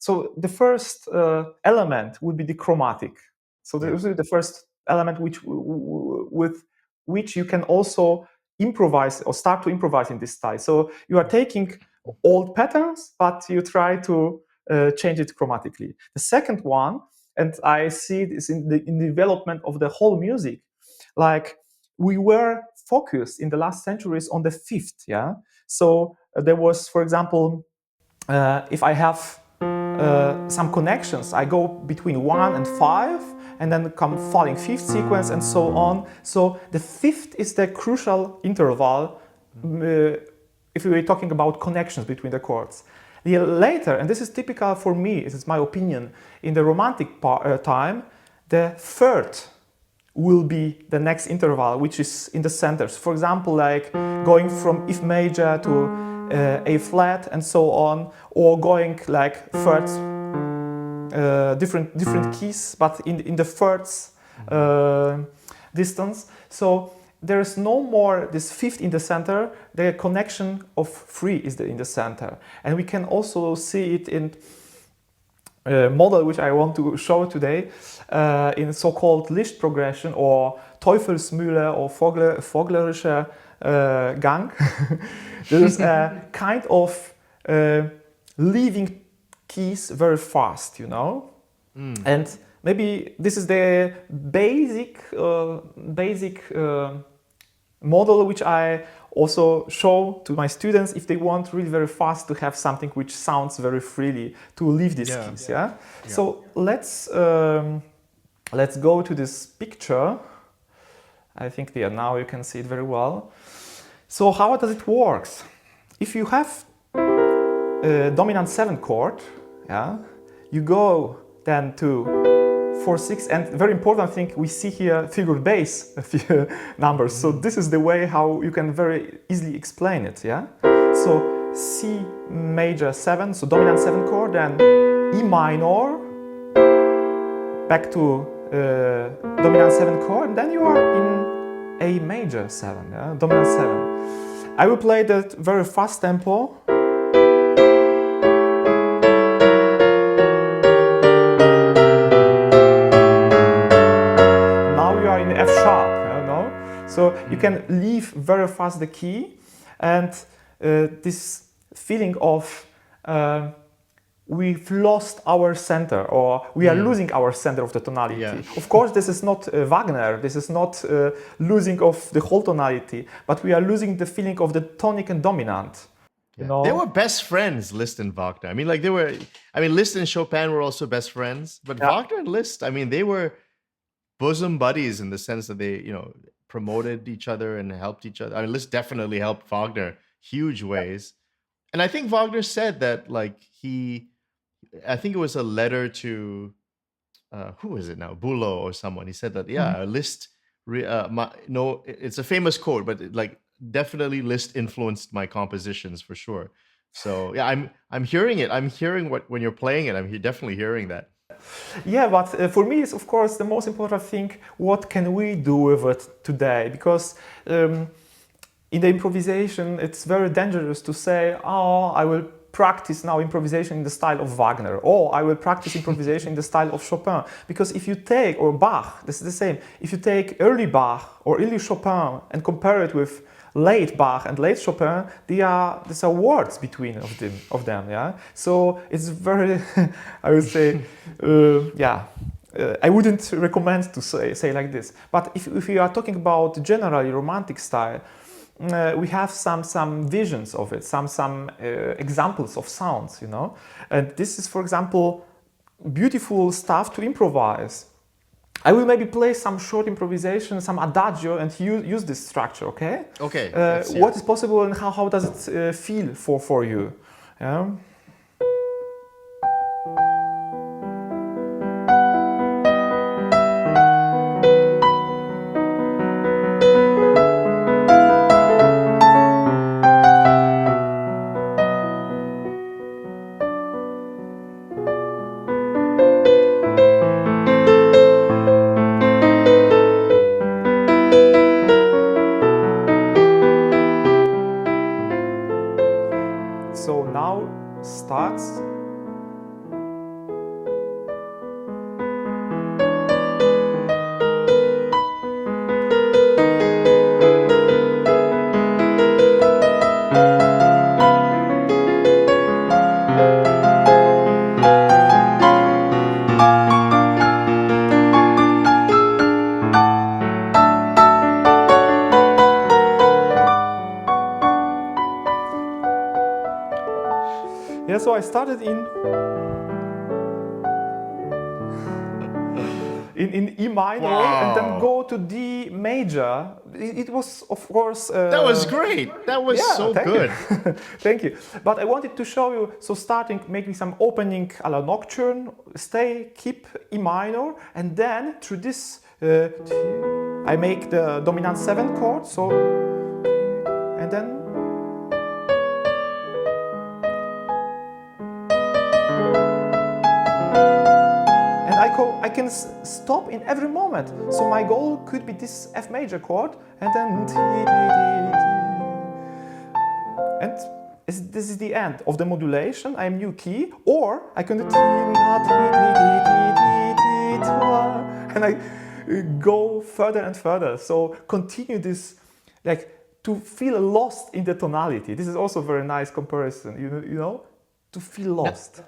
So the first element would be the chromatic. So this is the first element with which you can also improvise or start to improvise in this style. So you are taking old patterns, but you try to change it chromatically. The second one, and I see this in the development of the whole music, like we were focused in the last centuries on the fifth. Yeah. So there was, for example, if I have some connections, I go between 1 and 5, and then come falling fifth sequence and so on. So the fifth is the crucial interval if we were talking about connections between the chords. Later, and this is typical for me, this is my opinion, in the romantic time, the third will be the next interval, which is in the centers. For example, like going from F major to A flat and so on, or going like thirds, different keys, but in the thirds distance. So there is no more this fifth in the center. The connection of 3 is in the center, and we can also see it in model which I want to show today in so-called Liszt progression or Teufelsmühle or Voglerischer Gang. There's a kind of leaving keys very fast, you know, and maybe this is the basic model which I also show to my students if they want really very fast to have something which sounds very freely to leave these keys. Yeah. So let's go to this picture. I think now you can see it very well. So how does it work? If you have a dominant 7 chord, yeah, you go then to 4, 6, and very important thing, we see here figure bass numbers. So this is the way how you can very easily explain it. Yeah. So C major 7, so dominant 7 chord, then E minor, back to dominant 7 chord, and then you are in A major 7, yeah? Dominant 7. I will play that very fast tempo. Now you are in F sharp, you know? So you can leave very fast the key, and this feeling of we've lost our center, or we are losing our center of the tonality. Yeah. Of course, this is not Wagner, this is not losing of the whole tonality, but we are losing the feeling of the tonic and dominant. You know? They were best friends, Liszt and Wagner. I mean, like Liszt and Chopin were also best friends, but Wagner and Liszt, I mean, they were bosom buddies in the sense that they, you know, promoted each other and helped each other. I mean, Liszt definitely helped Wagner huge ways. And I think Wagner said that, like, I think it was a letter to who is it now, Bülow or someone. He said that Liszt. It's a famous quote, but definitely Liszt influenced my compositions for sure. So yeah, I'm hearing it. I'm hearing when you're playing it. I'm definitely hearing that. Yeah, but for me, it's of course the most important thing. What can we do with it today? Because in the improvisation, it's very dangerous to say, "Oh, I will practice now improvisation in the style of Wagner," or "I will practice improvisation in the style of Chopin." Because if you take, or Bach, this is the same. If you take early Bach or early Chopin and compare it with late Bach and late Chopin, there's a words between of them. Yeah. So it's very, I would say, I wouldn't recommend to say like this. But if you are talking about generally romantic style, we have some visions of it, some examples of sounds, you know, and this is, for example, beautiful stuff to improvise. I will maybe play some short improvisation, some adagio, and use this structure. Okay. Okay. What is possible and how does it feel for you? Yeah. I started in E minor and then go to D major. It was, of course... that was great. That was so good. Thank you. But I wanted to show you, so starting, making some opening a la nocturne, keep E minor, and then through this, I make the dominant 7 chord, so, and then... I can stop in every moment. So my goal could be this F major chord, and then and this is the end of the modulation. I am new key, or I can and I go further and further. So continue this, like to feel lost in the tonality. This is also a very nice comparison. You know, to feel lost.